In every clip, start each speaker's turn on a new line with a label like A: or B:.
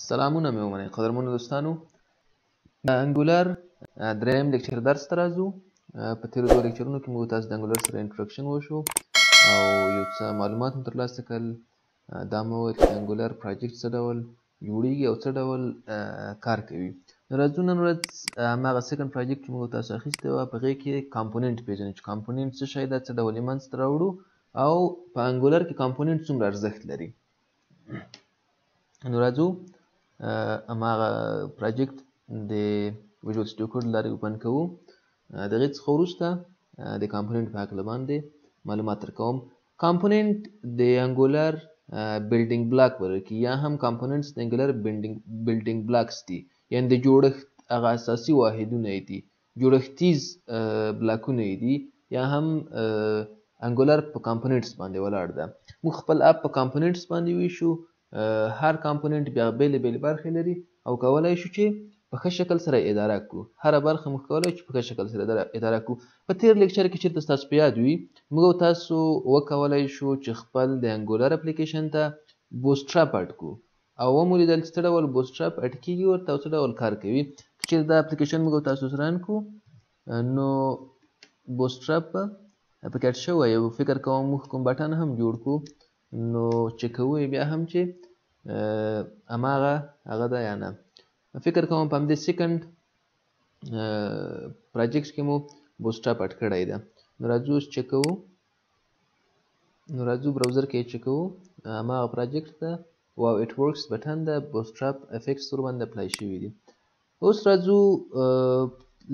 A: سلامونه مې ومنئ قدرمنو دوستانو. انګولر دریم لیکچر درس ته راځو. په تېرو دوه لیکچرونو کې موږ تاسو د انګولر سره انټروډکشن وشو او یو څه معلومات مو ترلاسه کړل. دا مو وویل چې د انګولر پروجیکټ څه ډول جوړیږي او څه ډول کار کوي. نو راځو نن ورځ هماغه سیکنډ پروجیکټ چې موږ تاسو اخیستی وه په هغې کې کامپوننټ پېژنو چې کامپوننټ څه شی ده، څه ډول یې منځته راوړو او په انګولر کې کامپوننټ څومره ارزښت لري. نو راځو هماغه پروجیکټ د ویژوال سټوډیو کوډ له لارې اوپن کوو. د هغې څخه وروسته د کامپوننټ په هکله باندې معلومات درکوم. کامپوننټ د انګولر بلډینګ بلاک بلل کېږي یا هم کامپوننټس د انګولر بلډینګ بلاکس دي، یعنې د جوړښت هغه اساسي واحدونه یې دي، جوړښتیز بلاکونه یې دي، یا هم انګولر په کامپوننټس باندې ولاړ ده. موږ خپل اپ په کامپوننټس باندې ویشو. هر کامپوننټ بیا بیلې بیلې برخې لري او کولی شو چې په ښه شکل سره اداره کړو. هره برخه موږ کولی شو چې په ښه شکل سره اداره کړو. په تېر لیکچر کې چېرته ستاسو په یاد وي موږ او تاسو وکولی شو چې خپل د انګولر اپلیکیشن ته بوسټراپ اډ کړو او ومو لیدل چې څه ډول بوسټراپ اډ کېږي ورته او څه ډول کار کوي. که چېرې دا اپلیکیشن موږ او تاسو رن کړو نو بوسټراپ به پکې اډ شوی او فکر کوم موږ کوم بټن هم جوړ کړو نو چې کوو بیا هم چې هغه ده یا نه. فکر کوم په همدې سیکنډ پروجیکټ کې مو بوسټراپ اډ کړی ده. نو راځو اوس چک کوو. نو راځو براوزر کې چک کوو هماغه پروجیکټ ته واو اټ ورکس بټن ده، بوسټراپ افیکټس ورباندې اپلای شوي دي. اوس راځو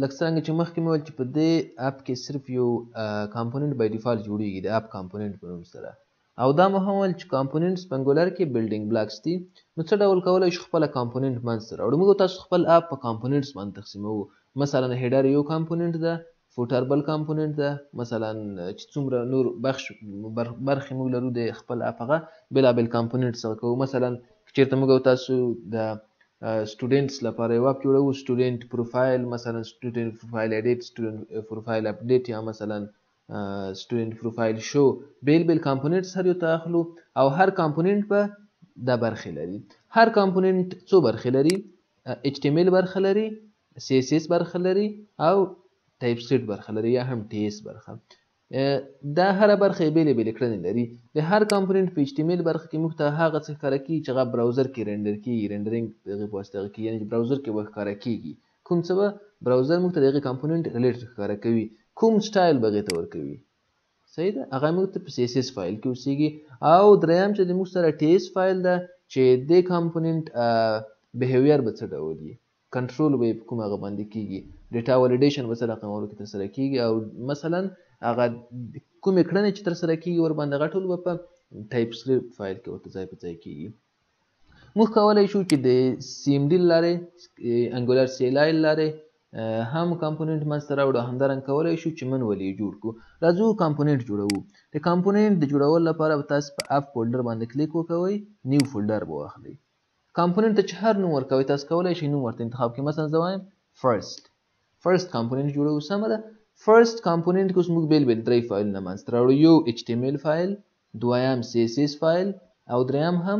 A: لکه څرنګه چې مخکې مې ویل چې په دې اپ کې صرف یو کامپوننټ بای ډیفالټ جوړیږي د اپ کامپوننټ په نوم سره، او دا مو هم ویل چې کامپوننټس په انګولر کې بلډینګ بلاکس دي. نو څه ډول کولی شو خپله کامپوننټ منځته راوړو. موږ تاسو خپل اپ په کامپوننټس باندې تقسیموو. مثلا هیډر یو کامپوننټ ده، فوټر بل کامپوننټ ده، مثلا چې څومره نور برخې موږ لرو د خپل اپ هغه بېلابېل کامپوننټ څخه کوو. مثلا چېرته موږ تاسو د سټوډنټس لپاره یو اپ جوړوو، سټوډنټ پروفایل، مثلا سټوډنټ پروفایل ایډیټ، سټوډنټ پروفایل اپډیټ، یا مثلا سټوډنټ پروفایل شو، بیل بیل کامپوننټس هر یو ته اخلو او هر کامپوننټ به دا برخې لري. هر کامپوننټ څو برخې لري؟ HTML برخه لري، CSS برخه لري او ټایپ سکرپټ برخه لري یا هم TS برخه. دا هر برخه بیلې بیلې کړنې لري. د هر کامپوننټ په HTML برخه کې موږ ته هغه څه ښکاره کېږي چې هغه براوزر کې رینډر کېږي، رینډرینګ د هغې په واسطه هغه کېږي، یعنې براوزر کې به ښکاره کېږي. کوم څه به براوزر موږ ته د هغې کامپوننټ ریلیټډ ښکاره کوي، کوم سټایل به هغې ته ورکوي، صحیح ده، هغه موږ ته په CSS فایل کې اوسېږي. او دریم چې د موږ سره TS فایل ده چې د کامپوننټ بهیویر به څه ډول وي، کنټرول به یې په کوم هغه باندې کېږي، ډیټا ولیډیشن به څه رقمولو کې ترسره کېږي، او مثلا هغه کومې کړنې چې ترسره کېږي ورباندې هغه ټول به په ټایپ سکرپټ فایل کې ورته ځای په ځای کېږي. موږ کولی شو چې د CMD له لارې انګولر CLI له لارې هم کامپوننټ منځته راوړو، همدارنګه کولی شو چې منولي یې جوړ کړو. راځو کامپوننټ جوړوو. د کامپوننټ د جوړولو لپاره به تاسو په اپ فولډر باندې کلیک وکوئ، نیو فولډر به واخلئ. کامپوننټ ته چې هر نوم ورکوئ تاسو کولی شئ نوم ورته انتخاب کړئ. مثلا زه وایم فرست کامپوننټ جوړوو. سمه ده. فرست کامپوننټ کې اوس موږ بیل بیل درې فایلونه منځته راوړو. یو HTML فایل، دویم CSS فایل او دریم هم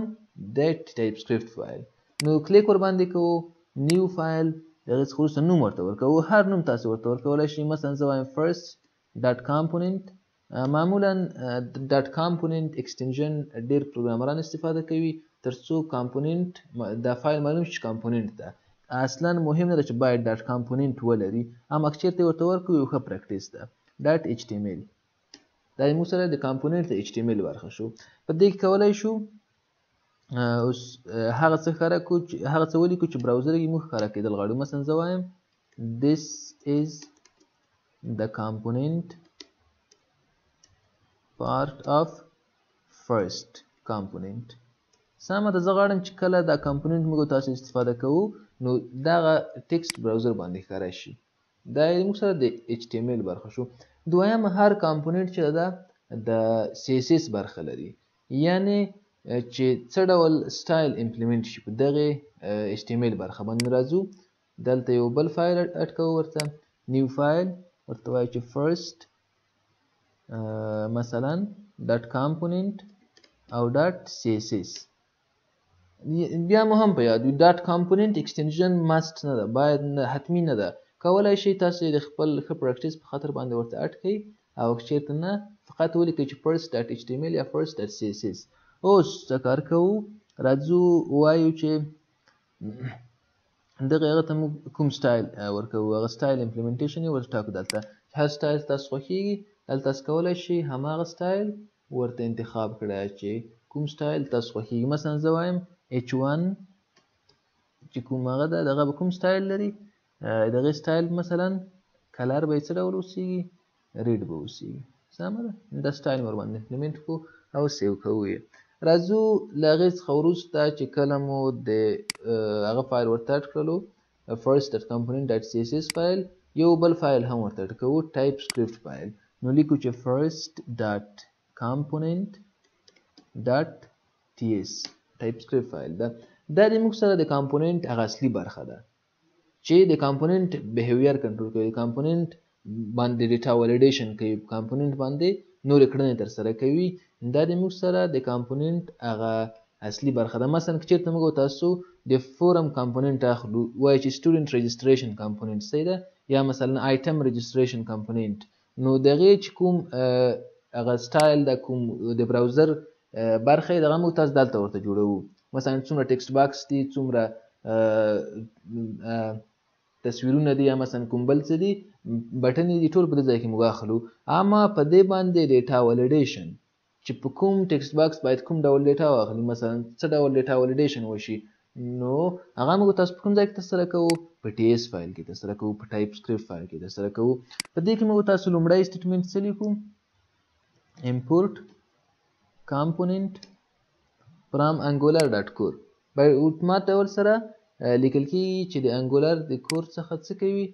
A: د ټایپ سکرپټ فایل. نو کلیک ورباندې کوو، نیو فایل، هغې څخه وروسته نوم ورته ورکوو. هر نوم تاسو ورته ورکولی شئ. مثلا زه وایم فرست ډاټ کامپوننټ. معمولا ډاټ کامپوننټ اکسټنشن ډېر پروګرامران استفاده کوي تر څو کامپوننټ دا فایل معلوم شي چې کامپوننټ ده. اصلا مهم نه ده چې باید ډاټ کامپوننټ ولري، اما که چېرته ورته ورکړو یو ښه پریکټیس ده. ډاټ HTML دا موږ سره د کامپوننټ د HTML برخه شو. په دې کې کولی شو اوس هغه څه ښکاره کړو، هغه څه ولیکو چې براوزر کې موږ ښکاره کېدل غواړو. مثلا زه وایم this is the component part of first component. سمه ده. زه غواړم چې کله دا کامپوننټ موږ تاسو استفاده کوو نو دغه ټکسټ براوزر باندې ښکاره شي. دا موږ سره د HTML برخه شو. دویم هر کامپوننټ چې ده د CSS برخه لري، یعنې چې څه ډول سټایل امپلیمنټ شي په دغې HTML برخه باندې. راځو دلته یو بل فایل اډ کوو، ورته نیو فایل، ورته وایو چې فرست مثلا ډاټ کامپوننټ او ډاټ CSS. بیا مو هم په یاد وي ډاټ کمپوننت ایکسټنشن ماست نه ده، باید حتمی نه ده. کولای شئ تاسو د خپل ښه پریکټیس په خاطر باندې ورته اډ کړئ او که چېرته نه فقط ولیکئ چې first ډاټ html یا first ډاټ css. اوس څه کار کوو؟ راځو ووایو چې دغه هغه ته موږ کوم سټایل ورکوو، هغه سټایل امپلیمنټیشن یې ورته ټاکو. دلته هر سټایل تاسو خوښیږي دلته تاسو کولی شئ هماغه سټایل ورته انتخاب کړئ چې کوم سټایل تاسو خوښیږي. مثلا زه وایم h1 چې کوم هغه ده دغه به کوم سټایل لري، دغه سټایل مثلا کلر به یې څه ډول اوسیږي، ریډ به اوسیږي. سمه ده، دا سټایل ورباندې امپلیمنټ کړو او سیو کوو یې. راځو له هغې څخه وروسته چې کله مو د هغه فایل ورته اډ کړلو first ډاټ کمپوننت ډاټ css فایل، یو بل فایل هم ورته اډ کوو ټایپ سکرپټ فایل. نو لیکو چې first ډاټ کمپوننت ډاټ ts ټایپ سکرپټ فایل ده. دا د موږ سره د کمپوننت هغه اصلي برخه ده چې د کمپوننت بیهیویر کنټرول کوي، کمپوننت باندې ډیټا ولیډیشن کوي، کمپوننت باندې نورې کړنې ترسره کوي. دا د موږ سره د کمپوننت هغه اصلي برخه ده. مثلا که چېرته موږ تاسو د فورم کمپوننت اخلو، وایي چې سټوډنټ رجسټریشن کمپوننت صحیح ده، یا مثلا آیټم رجسټریشن کمپوننت، نو دغې چې کوم هغه سټایل د کوم د براوزر برخه یې دغه موږ تاسو دلته ورته جوړوو. مثلا څومره ټکسټ باکس دي، څومره تصویرونه دي، یا مثلا کوم بل څه دي، بټنې دي، ټول په دې ځای کې موږ اخلو. اما په دې باندې ډیټا ولیډیشن چې په کوم ټکسټ باکس باید کوم ډول ډیټا واخلي، مثلا څه ډول ډیټا ولیډیشن وشي، نو هغه موږ تاسو په کوم ځای کې ترسره کوو؟ په ts فایل کې ترسره کوو، په ټایپ سکرپټ فایل کې ترسره کوو. په دې کې موږ تاسو لومړی سټیټمنټ څه لیکو؟ import component from angular.core په اتومات ډول سره لیکل کېږي چې د انګولر د کور څخه څه کوي؟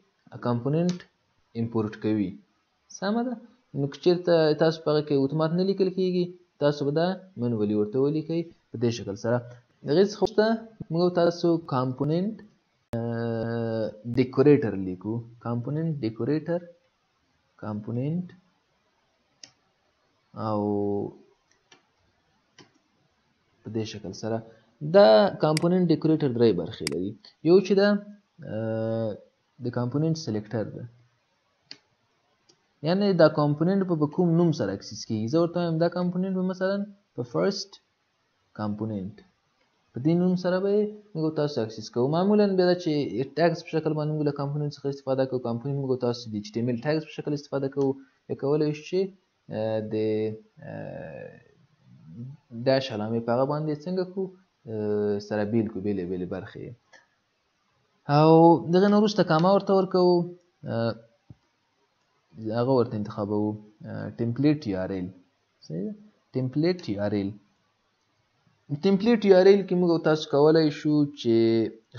A: کمپوننت امپورټ کوي. سمه ده. نو که چېرته تاسو په هغه کې اتومات نه لیکل کېږي، تاسو به دا منولي ورته ولیکئ په دې شکل سره. هغې څخه وروسته موږ تاسو کمپوننت ډیکوریټر لیکو، کمپوننت ډیکوریټر، کمپوننت او په دې شکل سره. دا کمپوننت ډیکوریټر درې برخې لري. یو چې دا د کمپوننت سلیکټر ده، یعنی دا کمپوننت په کوم نوم سره اکسس کیږي. زه ورته وایم دا کمپوننت به مثلا په فرست کمپوننت په دې نوم سره به موږ تاسو اکسس کوو. معمولا بیا دا چې ټاګز په شکل باندې موږ له کمپوننت څخه استفاده کوو. کمپوننت موږ تاسو د HTML ټاګز په شکل استفاده کوو. یا کولی شو چې د داش علامې په هغه باندې څنګه کوو سره بیل کو، بیلې بیلې برخې. او دغه نه وروسته کاما ورته ورکوو، هغه ورته انتخابوو ټمپلیټ URL. صحیح ده، ټمپلیټ URL. ټمپلیټ URL کې موږ تاسو کولی شو چې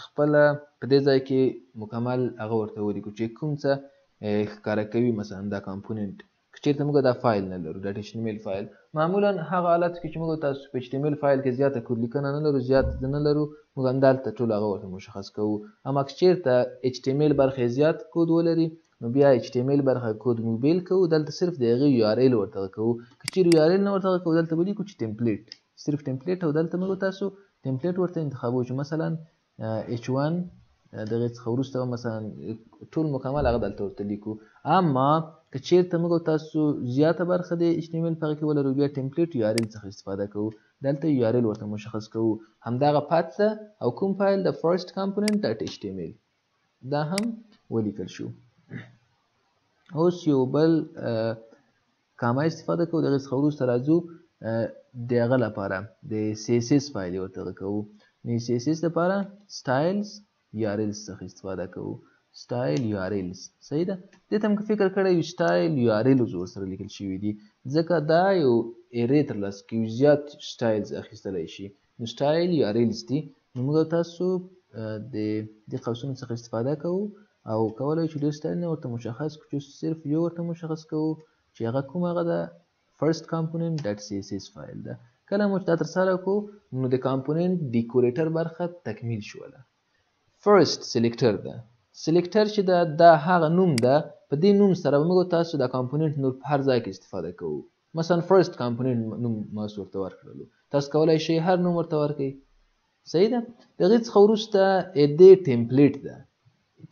A: خپله په دې ځای کې مکمل هغه ورته ولیکو چې کوم څه ښکاره کوي. مثلا دا کمپوننت که چېرته موږ دا فایل نه لرو، دا HTML فایل، معمولا هغه حالت کې چې موږ تاسو په HTML فایل کې زیاته کود لیکنه نه لرو، زیات نه لرو، موږ همدلته ټول هغه ورته مشخص کوو. اما که چېرته HTML برخې زیات کود ولري، نو بیا HTML برخه کود موږ بیل کوو، دلته صرف د هغې URL ورته کوو. که چېرې URL نه ورته کوو، دلته به لیکو چې ټمپلیټ، صرف ټمپلیټ، او دلته موږ تاسو ټمپلیټ ورته انتخابوو چې مثلا H1 دغې څخه وروسته مثلا ټول مکمل هغه دلته ورته لیکو. اما که چېرته موږ تاسو زیاته برخه د HTML په هغه کې ولرو، بیا ټمپلیټ URL څخه استفاده کوو، دلته URL ورته مشخص کوو. همدغه پات ده او کوم فایل د first component ډاټ HTML دا هم ولیکل شو. اوس یو بل کاما استفاده کوو. دغې څخه وروسته راځو د هغه لپاره د CSS فایل یې ورته کوو. نو CSS لپاره styles URLs څخه استفاده کوو، style URLs. صحیح ده. دې ته هم که فکر کړی وي style URLs ورسره لیکل شوي دي، ځکه دا یو ارې ترلاسه کوي، زیات styles اخیستلی شي. نو style URLs دي. نو موږ تاسو د دې قوسونو څخه استفاده کوو او کولی شو ډېر سټایل نه ورته مشخص کړو، چې صرف یو ورته مشخص کوو چې هغه کوم هغه ده first component ډاټ CSS فایل ده. کله مو چې دا ترسره کړو، نو د کمپوننت ډیکوریټر برخه تکمیل شوله. فرست سلیکټر ده. سلیکټر چې ده دا هغه نوم ده، په دې نوم سره به موږ تاسو د کمپوننت نور په هر ځای کې استفاده کوو. مثلا فرست کمپوننت نوم ماس ورته ورکړلو، تاسو کولی شئ هر نوم ورته ورکړئ. صحیح ده. د هغې څخه وروسته دې ټمپلیټ ده.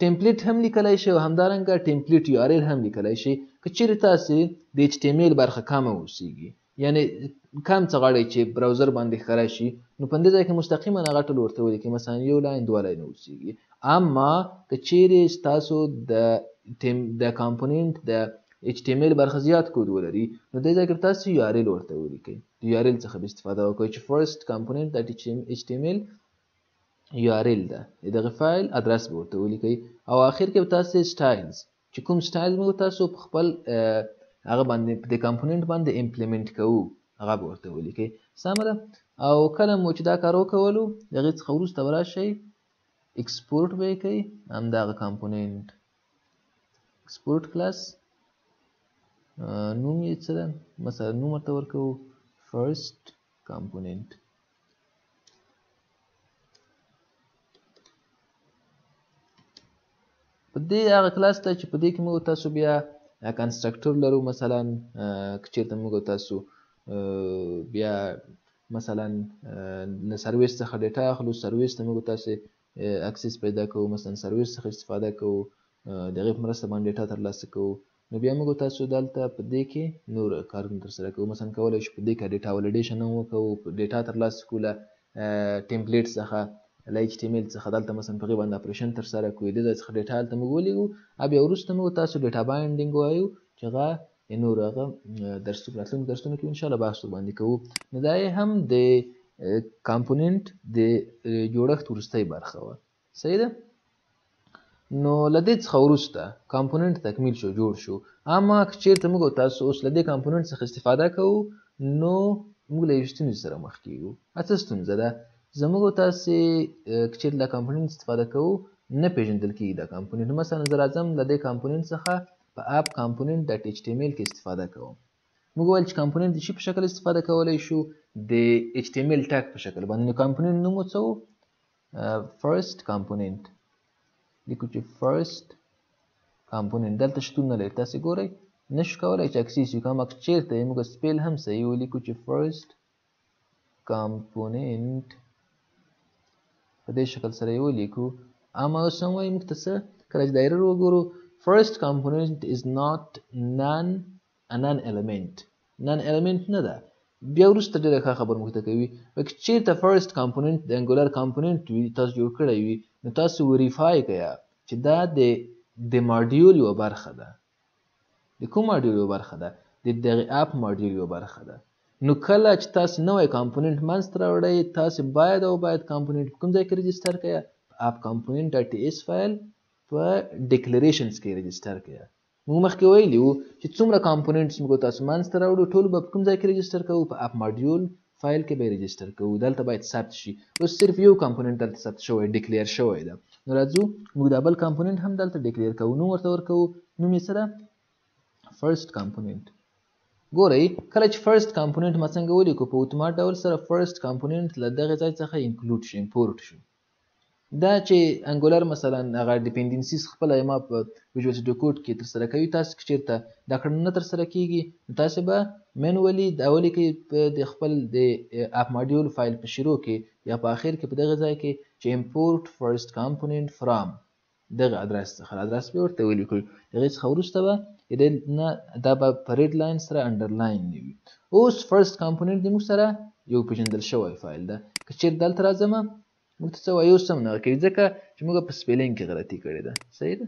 A: ټمپلیټ هم لیکلی شي او همدارنګه ټمپلیټ URL هم لیکلی شي. که چیرې تاسې د HTML برخه کمه اوسیږي، یعنې کم څه غواړئ چې براوزر باندې ښکاره شي، نو په همدې ځای کې مستقیما هغه ټول ورته ولیکئ، مثلا 1 لاین 2 لاینه اوسیږي. اما که چیرې ستاسو د کامپوننټ د HTML برخه زیات کود ولري، نو دې ځای کې تاسو URL ورته ولیکئ. د URL څخه به استفاده وکړئ چې first component د HTML URL ده، دغه فایل ادرس به ورته ولیکئ. او اخر کې به تاسو سټایلز چې کوم سټایل موږ تاسو په خپل هغه باندې په دې کامپوننټ باندې امپلیمنٹ کوو هغه به ورته ولیکئ. سمه ده. او کله مو چې دا کار وکولو، د هغې څخه وروسته به راشئ ایکسپورټ به یې کوئ همدغه کامپوننټ ایکسپورټ کلاس. نوم یې څه ده؟ مثلا نوم ورته ورکوو فرست کامپوننټ. په دې هغه کلاس ته چې په دې کې موږ تاسو بیا کنسټرکټر لرو، مثلا که چېرته موږ تاسو بیا مثلا له سرویس څخه ډیټا اخلو، سرویس ته موږ تاسو اکسس پیدا کوو، مثلا سرویس څخه استفاده کوو، د هغې په مرسته باندې ډیټا ترلاسه کوو. نو بیا موږ تاسو دلته په دې کې نور کارونه ترسره کوو. مثلا کولی شو په دې کې ډیټا ولیډیشن هم وکوو، ډیټا ترلاسه کړو له ټمپلیټ څخه، له HTML څخه دلته مثلا په هغې باندې اپریشن ترسره کړو، د دې څخه ډیټا هلته موږ ولیږو. بیا وروسته موږ تاسو ډیټا بایندینګ وایو چې هغه نور هغه راتلونکو درسونو کې انشاءالله بحث ورباندې کوو. نو دا یې هم د کامپوننټ د جوړښت وروستۍ برخه وه. صحیح ده. نو له دې څخه وروسته کامپوننټ تکمیل شو، جوړ شو. اما که چېرته موږ تاسو اوس له دې کامپوننټ څخه استفاده کوو، نو موږ له یوې ستونزې سره مخ کېږو. څه ستونزه ده؟ زموږ تاسې که چېرته له کامپوننټ استفاده کوو، نه پېژندل کېږي دا کامپوننټ. مثلا زه راځم له دې کامپوننټ څخه په اپ کامپوننټ ډاټ HTML کې استفاده کوم. موږ ویل چې کامپوننټ د شي په شکل استفاده کولی شو؟ د HTML ټاګ په شکل باندې. نو کامپوننټ نوم څه و؟ فرست کامپوننټ. لیکو چې فرست کامپوننټ دلته شتون نه لري. تاسې ګورئ نشو کولی چې اکسس وکړو. اما که چېرته یې موږ سپیل هم صحیح ولیکو چې فرست کامپوننټ په دې شکل سره یې ولیکو. اما اوس هم وایي موږ ته څه؟ کله چې دا ایرر وګورو، first component is not a non element. non element نه ده. بیا وروسته ډېره ښه خبر موږ ته کوي. که چېرته first component د انګولر کامپوننټ وي، تاسو جوړ کړی وي، نو تاسو وریفای کړئ چې دا د ماډیول یوه برخه ده. د کوم ماډیول یوه برخه ده؟ د دغې اپ ماډیول یوه برخه ده. نو کله چې تاسو نوی کامپوننټ منځته راوړئ، تاسو باید کامپوننټ په کوم ځای کې رجسټر کړئ؟ اپ کامپوننټ ډاټ TS فایل په ډیکلریشنز کې رجسټر کړئ. موږ مخکې ویلي وو چې څومره کامپوننټس موږ تاسو منځته راوړو، ټول به په کوم ځای کې رجسټر کوو؟ په اپ ماډیول فایل کې به رجسټر کوو. دلته باید ثبت شي. اوس صرف یو کامپوننټ دلته ثبت شوی، ډیکلیر شوی ده. نو راځو موږ دا بل کامپوننټ هم دلته ډیکلیر کوو. نوم ورته ورکوو. نوم یې څه ده؟ فرست کامپوننټ. ګورئ کله چې فرست کامپوننټ ما څنګه ولیکو، په اتومات ډول سره فرست کامپوننټ له دغه ځای څخه انکلود شو، امپورټ شو. دا چې انګولر مثلا هغه ډیپندنسیز خپله ما په ویژوال سټوډیو کوډ کې ترسره کوي، تاسو که چېرته دا کړنه نه ترسره کېږي، نو تاسې به مینولي دا ولیکئ په د خپل د اپ ماډیول فایل په شروع کې یا په آخر کې په دغه ځای کې چې امپورټ فرست کامپوننټ فرام دغه ادرس څخه، ادرس به ورته ولیکئ. د هغې څخه وروسته به دا به په ریډ لاین سره انډرلاین نه وي. اوس فرست کامپوننټ د موږ سره یو پېژندل شوی فایل ده. که چېرته دلته راځم موږ ته څه وایي؟ اوس هم نه کوي، ځکه چې موږ په سپیلینګ کې غلطي کړې ده. صحیح ده.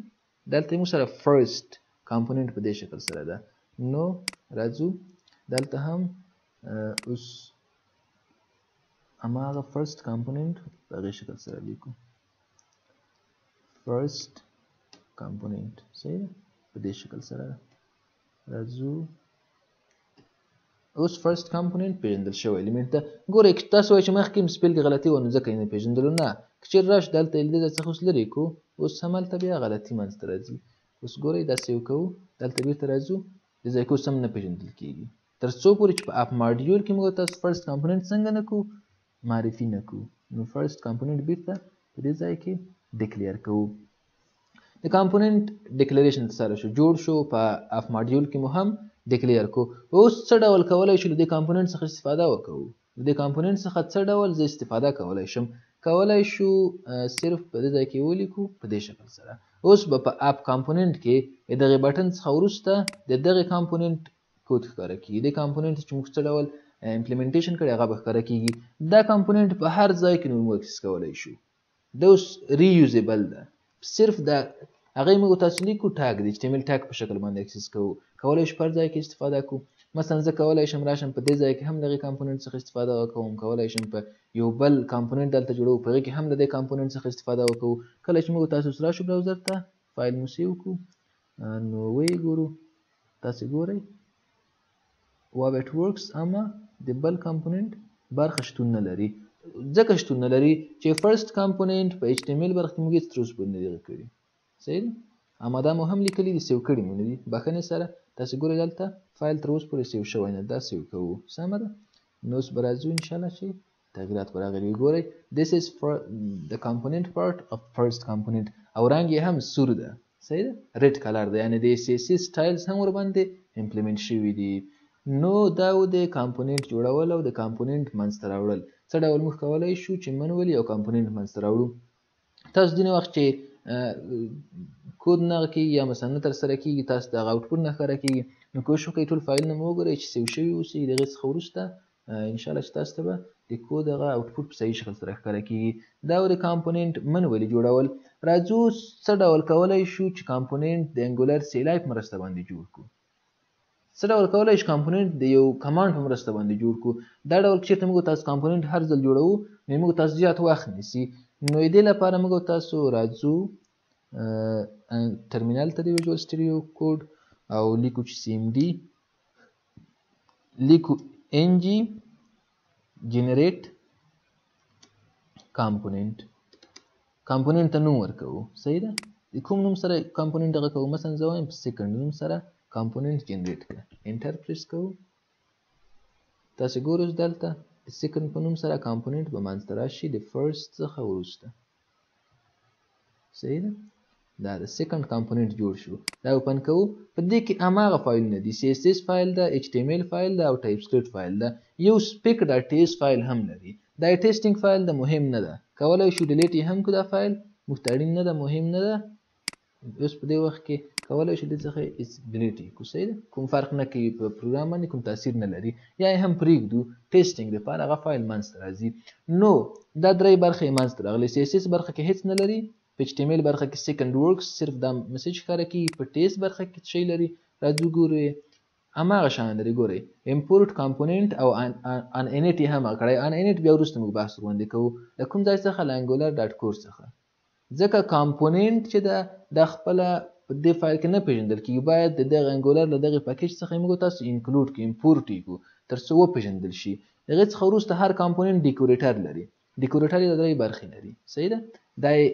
A: دلته موږ سره فرست کامپوننټ په دې شکل سره ده. نو راځو دلته هم اوس هماغه فرست کامپوننټ په هغې شکل سره لیکو. فرست کامپوننټ صحیح ده، په دې شکل سره راځو. اوس فرست کامپوننټ پیژندل شوی الیمنټ ده. ګورئ که تاسو وایئ چې مخکې هم سپیل کې غلطي وه، نو ځکه یې نه پیژندلو. نه، که چېرې راشو دلته یې له دې ځای څخه اوس لرې کړو، اوس هملته بیا غلطي منځته راځي. اوس ګورئ دا سیو کوو، دلته بېرته راځو، دې ځای کې اوس هم نه پیژندل کېږي، تر څو پورې چې په اپ ماډیول کې موږ تاسو فرست کامپوننټ څنګه نه کړو؟ معرفي نه کړو. نو فرست کامپوننټ بېرته په دې ځای کې ډیکلیر کوو. د کامپوننټ ډیکلریشن سره شو، جوړ شو، په اپ ماډیول کې مو هم ډیکلیر کو. اوس څه ډول کولی شو له دې کامپوننټ څخه استفاده وکړو؟ د دې کامپوننټ څخه څه ډول زه استفاده کولی شم؟ کولای شو صرف په دې ځای کې ولیکو په دې شکل سره. اوس به په اپ کمپوننت کې دغه بټن څخه وروسته د دغه کمپوننت کود ښکاره کیږي. د کمپوننت چې موږ څه ډول امپلیمنټیشن کړی هغه به ښکاره کیږي. دا کمپوننت په هر ځای کې موږ اکسس کولای شو. دا اوس ریوزیبل ده. صرف دا هغه موږ تاسو لیکو ټاګ دی HTML ټاګ په شکل باندې اکسس کوو. کولای شو پر ځای کې استفاده کوو. مثلا زه کولای شم راشم په دې ځای کې هم دغه کمپوننت څخه استفاده وکوم. کولای شم په یو بل کمپوننت دلته جوړو په هغه کې هم د دې کمپوننت څخه استفاده وکوو. کله چې موږ تاسو سره شو براوزر ته فایل مو سیو کو نو وی ګورو تاسو ګورئ واو اټ ورکس اما د بل کمپوننت برخه شتون نه لري. ځکه شتون نه لري چې فرست کمپوننت په HTML برخه کې موږ هیڅ تر اوسه پورې نه دی کړی. صحیح ده؟ اما دا مو هم لیکلي دي سیو کړي مو نه دي. بخښنې سره تاسو ګورئ دلته فایل تر اوسه پورې سیو شوی نه. دا سیو کوو. سمه ده؟ نو اوس به راځو انشاءالله چې تغییرات به راغلي. ګورئ this is for the component part of first component او رنګ یې هم سور ده. صحیح ده؟ ریډ کلر ده. یعنې د CSS سټایلز هم ورباندې امپلیمنټ شوي دي. نو دا و د کمپوننت جوړول او د کمپوننت منځته راوړل. څه ډول موږ کولی شو چې منولي یو کمپوننت منځته راوړو. تاسو ځینې وخت چې کود نه کېږي یا مثلا نه ترسره کېږي تاسو د هغه آوټپوټ نه ښکاره کېږي. نو کوشش وکړئ ټول فایلونه مو وګورئ چې سیو شوي اوسي. د هغې څخه وروسته انشاءالله چې تاسو ته به د کود هغه آوټپوټ په صحیح شکل سره ښکاره کېږي. دا و د کمپوننت منولي جوړول. راځو څه ډول کولی شو چې کمپوننت د انګولر CLI په مرسته باندې جوړ کړو. څه ډول کولی شو کمپوننت د یو کمانډ په مرسته باندې جوړ کړو. دا ډول چېرته موږ تاسو کمپوننت هر ځل جوړوو نو موږ تاسو زیات وخت نیسي. نو دې لپاره موږ تاسو راځو ترمینل ته د ویژوال سټوډیو کوډ او لیکو چې CMD لیکو ng generate component ته نوم ورکوو. صحیح ده؟ کوم نوم سره کمپوننت دغه کوو؟ مثلا زه وایم په سیکنډ نوم سره کمپوننت جنریټ کړه. انټر پریس کوو. تاسو ګورئ دلته د سیکنډ په نوم سره کمپوننت به منځته راشي د فرست څخه وروسته. صحیح ده؟ دا د سیکنډ کمپوننت جوړ شو. دا اوپن کوو. په دې کې هماغه فایلونه دي. CSS فایل ده، HTML فایل ده او ټایپ سکرپټ فایل ده. یو spec.ts فایل هم لري. دا ټیسټینګ فایل ده، مهم نه ده. کولای شو ډیلیټ یې هم کړو. دا فایل موږ ته اړین نه ده، مهم نه ده. اوس په دې وخت کې کولای شو دې څخه ډیلیټ یې کړو. صحیح ده؟ کوم فرق نه کوي په پروګرام باندې، کوم تاثیر نه لري. یا یې هم پرېږدو ټیسټینګ لپاره هغه فایل منځته راځي. نو دا درې برخې یې منځته راغلي. CSS برخه کې هیڅ نه لري. په HTML برخه کې سیکنډ ورکس صرف دا میسج ښکاره کېږي. په ټیسټ برخه کې څه شی لري راځو ګورو. هماغه شان لري. ګورئ امپورټ کمپوننت او ان انټ یې هم کړی. ان انټ بیا وروسته موږ بحث ورباندې کوو. د کوم ځای څخه له انګولر ډاټ کور څخه. ځکه کمپوننت چې ده دا خپله په دې فایل کې نه پېژندل کېږي. باید د دغه انګولر له دغې پیکیج څخه موږ تاسو انکلوډ کړو، امپورټ یې کړو تر څو وپېژندل شي. د هغې څخه وروسته هر کمپوننت ډیکوریټر لري. ډیکوریټر یې د درې برخې لري. صحیح ده؟ دا یې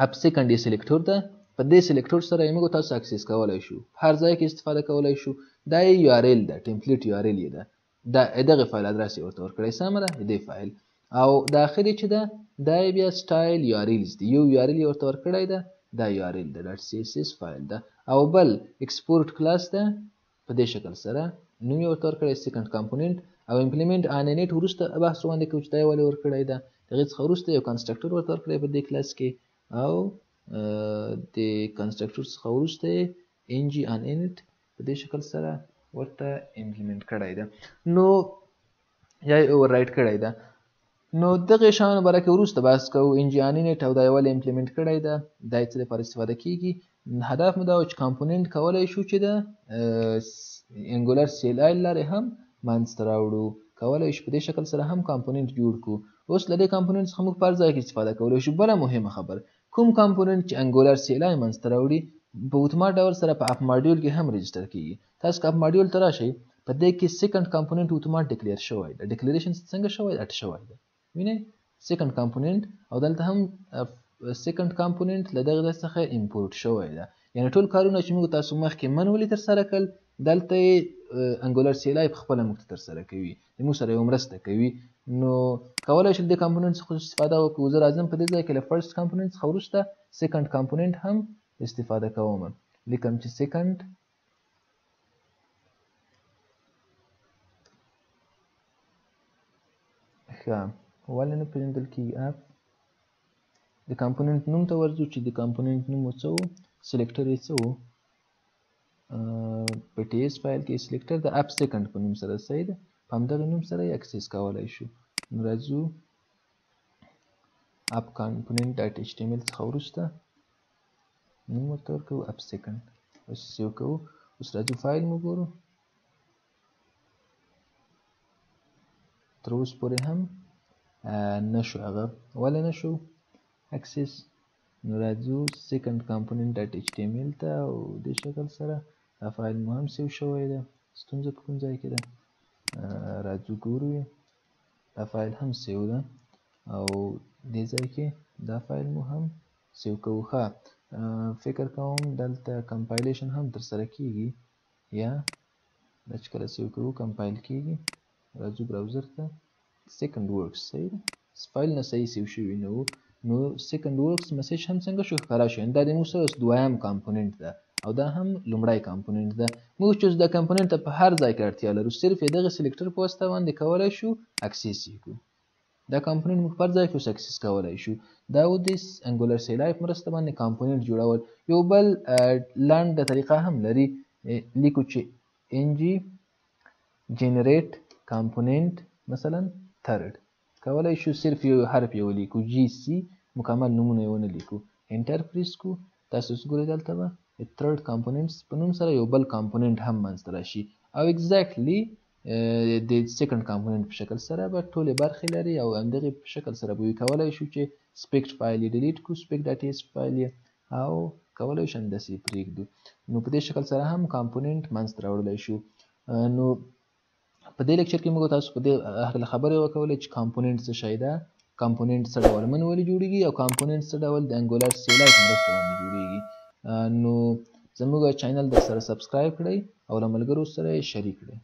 A: اپ سیکنډ یې سلیکټور ده. په دې سلیکټور سره یې موږ تاسو اکسس کولی شو. هر ځای کې استفاده کولی شو. دا یې URL ده، ټمپلیټ URL یې ده. دغه فایل ادرس یې ورته ورکړی. سمه ده؟ دې فایل او د اخري چې ده دا یې بیا سټایل URLs دي. یو URL یې ورته ورکړی ده. دا URL ده .css فایل ده او بل ایکسپورټ کلاس ده. په دې شکل سره نوم یې ورته ورکړی سیکنډ کمپوننت او امپلیمنټ ان انټ وروسته بحث وړاندې کوو چې دا یې ولې ورکړی ده. د هغې څخه وروسته یو کنسټرکټر ورته ورکړی په دې کلاس کې او د کنسټرکټر څخه وروسته یې ng ان انټ په دې شکل سره ورته امپلیمنټ کړی ده. نو یا یې اوور رایټ کړی ده. نو دغه شیانو باره کې وروسته بحث کوو. ng ان انټ او دا یې ولې امپلیمنټ کړی ده، دا یې څه لپاره استفاده کېږي. هدف مو دا و چې کمپوننت کولی شو چې د انګولر CLI لارې هم منځته راوړو. کولی شو په دې شکل سره هم کمپوننت جوړ کړو. اوس له دې کمپوننت څخه موږ په هر ځای کې استفاده کولی شو. بله مهمه خبر، کوم کمپوننت چې انګولر CLI منځته راوړي په اتومات ډول سره په اپ ماډیول کې هم رجسټر کېږي. تاسو که اپ ماډیول ته راشئ په دې کې سیکنډ کمپوننت اتومات ډیکلیر شوی ده. ډیکلیریشن څنګه شوی ده؟ اټ شوی ده. وینئ سیکنډ کمپوننت او دلته هم سیکنډ کمپوننت له دغه ځای څخه امپورټ شوی ده. یعنې ټول کارونه چې موږ تاسو مخکې منولي ترسره کړل دلته یې انګولر CLI په خپله موږ ته ترسره کوي، موږ سره یې مرسته کوي. نو کولی شو د دې کمپوننت څخه استفاده وکړو. زه راځم په دې ځای کې له فرست کمپوننت څخه وروسته سیکنډ کمپوننت هم استفاده کوم. لیکم چې سیکنډ ښه ولې نه پېژندل کېږي اپ د کمپوننټ نوم ته ورځو چې د کمپوننټ نوم څه و سلیکټر یې څه و په ټي ایس فایل کې سلیکټر د اپ سیکنډ په نوم سره صحیح ده په همدغه نوم سره یې اکسس کولی شو نو راځو اپ کمپوننټ ډاټ ایچ ټي ایم ایل څخه وروسته نوم ورته ورکوو اپ سیکنډ اوس سیو کوو اوس راځو فایل مو ګورو تر اوسه پورې هم نشو هغه ولې نشو اکسس نو راځو سیکنډ کمپوننټ ډاټ ایچ ټي ایم ایل ته او دې شکل سره دا فایل مو هم سیو شوی ده ستونزه په کوم ځای کې ده راځو ګورو دا فایل هم سیو ده او دې ځای کې دا فایل مو هم سیو کوو ښه فکر کوم دلته کمپایلیشن هم ترسره کیږي یا دا چې کله سیو کوو کمپایل کیږي راځو براوزر ته سیکنډ ورکس صحیح ده فایل نه صحیح سیو شوی نه و نو سیکنډ ورکس مسیج هم څنګه شو ښکاره شو دا د موږ سره دویم کمپوننټ ده او دا هم لومړی کمپوننټ ده موږ چې دا کمپوننټ ته په هر ځای کې اړتیا لرو صرف یې دغه سلیکټر په واسطه باندې کولی شو اکسس یې کړو دا کمپوننټ موږ په هر ځای کې اوس اکسس کولی شو دا و د انګولر سی ال آی په مرسته باندې کمپوننټ جوړول یو بل لنډه طریقه هم لري لیکو چې ان جی جنریټ کمپوننټ مثلا تھرډ کولی شو صرف یو حرف یې ولیکو جی سی مکمل نومونه یې ونه لیکو انټر پریس کو تاسو اوس ګورئ دلته به د تھرډ کمپوننټس په نوم سره یو بل کمپوننټ هم منځته راشي او اګزیکټلی د سیکنډ کمپوننټ په شکل سره به ټولې برخې لري او همدغې په شکل سره به یې کولی شو چې سپیکټ فایل یې ډیلیټ کړو سپیکټ ډاټ ایس فایل یې او کولی شو همداسې یې پرېږدو نو په دې شکل سره هم کمپوننټ منځته راوړلی شو نو په دې لیکچر کې موږ تاسو په دې هکله خبرې وکولې چې کمپوننټ څه شی ده کمپوننټ څه ډول منولي جوړیږي او کمپوننټ څه ډول د انګولر سی ال آی په مرسته باندې جوړیږي نو زموږ چینل در سره سبسکرایب کړئ او له ملګرو سره یې شریک کړئ